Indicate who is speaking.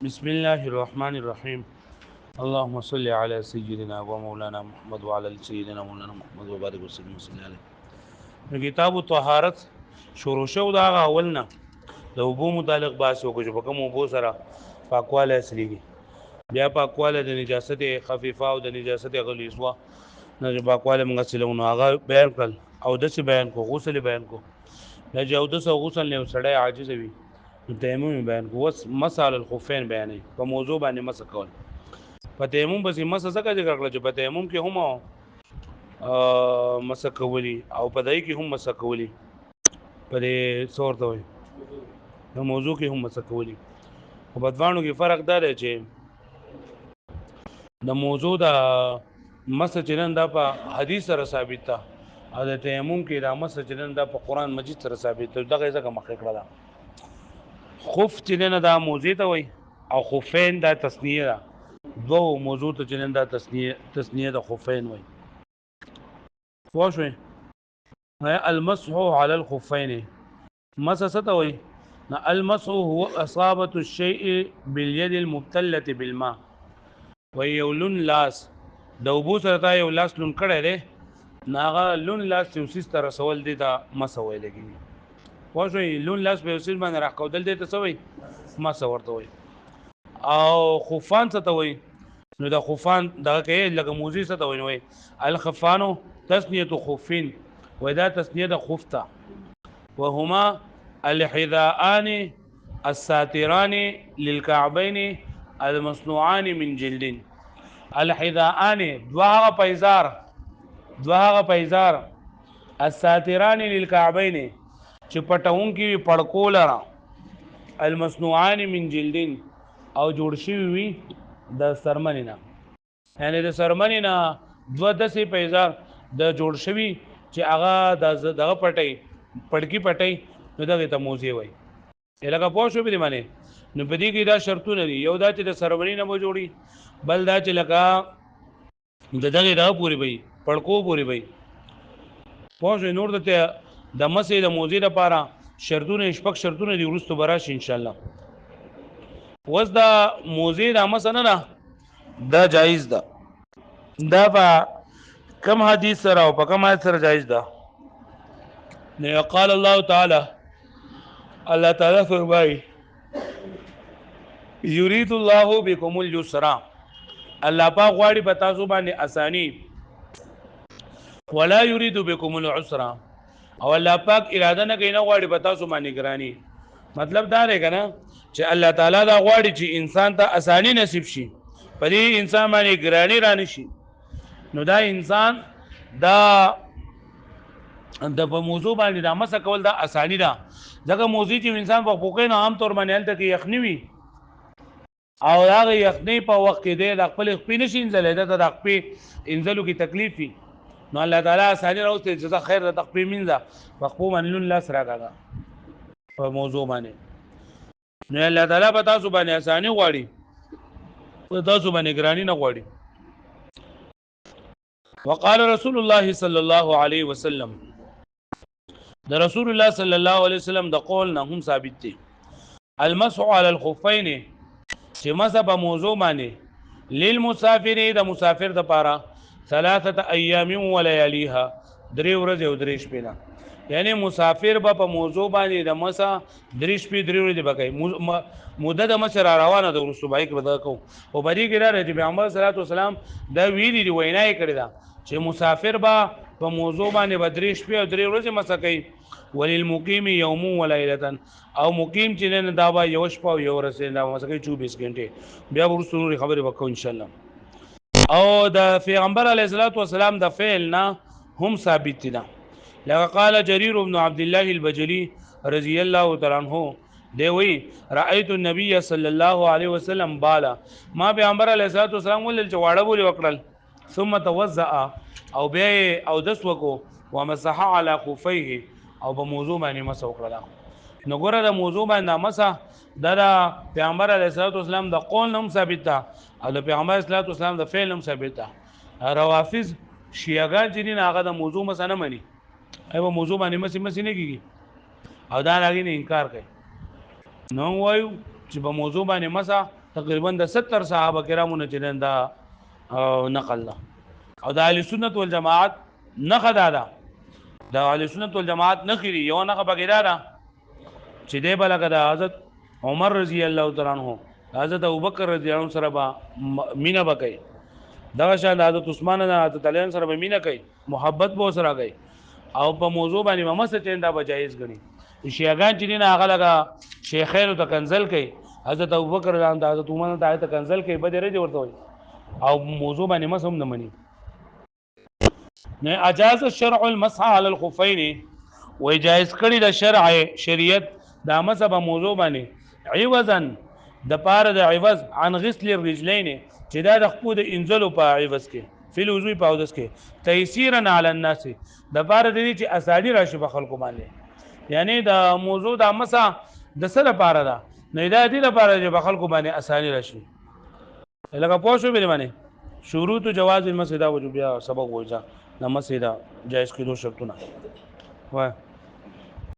Speaker 1: بسم الله الرحمن الرحيم. اللهم صل على سيدنا ومولانا محمد وعلى سيدنا مولانا محمد وبارك وسلم عليه. کتاب الطهارت شروع شو دا اولنا د وبو متعلق بحث وکړو په کوم وبو سره پاکواله اصليږي، بیا پاکواله د نجاست خفیفه او د نجاست غلیظه نه پاکواله موږ سلمونو هغه بیان کړل او د څه بیان کو غسل بیان کو د جو د سو غسل نه سړی عاجز وي تیمم بیان کو وس مسال الخفین بیانې په موضوع باندې مس کول په تیمم بس مس څه ذکر کړل چې په تیمم کې هم مس کولی او په دای کې هم مس کولی په دې صورت وي نو موضوع کې هم مس کولی او په دوانو کې فرق دا دی چې د موضوع د مس چنن دا په حدیث سره ثابت ده او د تیمم کې د مس چنن دا په قران مجید سره ثابت ده دغه ځکه مخکې کړل خف چنن دا موضوع ته وي او خفین دا تسنیه ده دو موضوع ته چنن دا تسنیه د خفین وي واښوي المسح على الخفين مس ستوي المسح هو اصابه الشيء باليد المبتله بالماء ويولن لاس د وبو سره یو لاس لون کړه دی ناغه لون لاس یو سیس تر رسول دی دا مسوي لګي واښوي لون لاس به سیس باندې راکودل دی ته سوي مسو ورته وي او خفان څه ته وي نو د خفان دغه کې لکه موزي څه ته وي الخفانو تسنیه خفین ودا تسنیه د خفته وهما الحذاءان الساتران للكعبين المصنوعان من جلد الحذاءان دوغه پیزار الساتران للكعبين چې پټون کې پړکول را المصنوعان من جلد او جوړ شوی وي د سرمنینا یعنی د سرمنینا دو دسې پیزار د جوړ شوی چې هغه دغه پړکی پټي نو دغه ته موزي وای الګه پوه شو به معنی نو په دې کې دا شرطونه دي یو دا چې د سرمنینا مو جوړي بل دا چې لکه دغه دا پوری وي پړکو پوری وي پوه شو نور ته د مسې د موزي لپاره شرطونه شپږ شرطونه دي ورستو براش ان شاء الله وز دا موزي د مسنه نه دا جایز ده دا په کم حدیث سره او په کم آیت سره جایز ده نو قال الله تعالی الله تعالی فرمایي یرید الله بكم اليسر الله پاک غواړي په تاسو باندې اسانی ولا یرید بكم العسر او الله پاک اراده نه کوي نه غواړي په تاسو باندې ګرانی مطلب دا دی کنه چې الله تعالی دا غواړي چې انسان ته اسانی نصیب شي په دې انسان باندې ګرانی رانی شي نو دا انسان دا د په موضوع باندې د مسه کول دا اسانی ده ځکه موضوع چې انسان په فوقین عام طور باندې هلته کې یخنی وي او هغه یخنی په وخت کې د خپل خپل نشي انځل د خپل انځلو کې تکلیف وي نو الله تعالی اسانی راوته جزا خیر د خپل منځه په خپل منلون لاس راکاږه په موضوع باندې نو الله تعالی په تاسو باندې اسانی غواړي په تاسو باندې ګرانی نه غواړي وقال رسول الله صلى الله عليه وسلم د رسول الله صلی الله علیه وسلم د قول نه هم ثابت دي المسح على الخفين چې مسح په موضوع باندې للمسافر د مسافر د پاره 3 ایام ولياليها 3 ورځې او 3 شپې نه یعنی مسافر به په موضوع باندې د مسح 3 شپې 3 ورځې بکای مدد مسر روانه د رسوبای کې بدا کو او بری کې راځي پیغمبر صلی الله علیه وسلم دا ویلي دی وینای کړی دا چې مسافر به په موضوع باندې بدري شپې او 3 ورځې مسح کوي وللمقیم یوم وليله او مقیم چې نه دا با یو شپه او یو ورځ دا مسح کوي 24 غنټه بیا ورسره خبرې وکړو ان شاء الله او د پیغمبر علیه الصلاۃ والسلام د فعل نه هم ثابت دي لکه قال جرير بن عبد الله البجلي رضی الله تعالی عنہ دی وی رأيت النبي صلى الله عليه وسلم بالا ما پیغمبر علیه الصلاۃ والسلام ولل چواړه بولی وکړل ثم توضأ او بیا او دس وکو ومسح على خفيه او په موضوع باندې مسح وکړه نو ګوره د موضوع باندې مسح د پیغمبر علیه الصلاۃ والسلام د قول هم ثابت ده او د پیغمبر علیه الصلاۃ والسلام د فعل هم ثابت ده روافض شیعاګان چې دین هغه د موضوع مسه نه مني ایو موضوع باندې مسې نه کیږي او دا راغی نه انکار کوي نو وایو چې په موضوع باندې مسه تقریبا د 70 صحابه کرامو نه چې دا نقل ده. او د اهل سنت والجماعت نه خدادا د اهل سنت والجماعت نه خري یو نه بغیرا چې دی بلګه د حضرت عمر رضی الله تعالی عنہ حضرت ابوبکر رضی الله عنه سره با مینا بکای دا شان حضرت عثمان نه حضرت علی سره به مینا کوي محبت به سره کوي او په موضوع باندې ممس چیندا بجایز غني شیعاګان چې نه هغه لگا شیخین ته کنزل کوي حضرت ابوبکر رضی الله عنه حضرت عمر ته آیت کنزل کوي به درې ورته وي او موضوع باندې مس هم نه مني نه اجاز الشرع المسح على الخفين وجائز کړي د شریعت دا مذهب موضوع باندې عوضا د پاره د عوض عن غسل الرجلين چې دا د خپو د انزلو په عوض کې فل وضوء په عوض کې تيسيرا على الناس د پاره د دې چې اسادي راشي په خلکو باندې یعنی د موضوع د مسح د سره پاره ده نه دا دې لپاره چې په خلکو باندې اساني راشي لکه پوه شو به باندې شروط جواز المسح دا وجوب یا سبق وایځه نمسح دا جائز کېدو شرطونه وای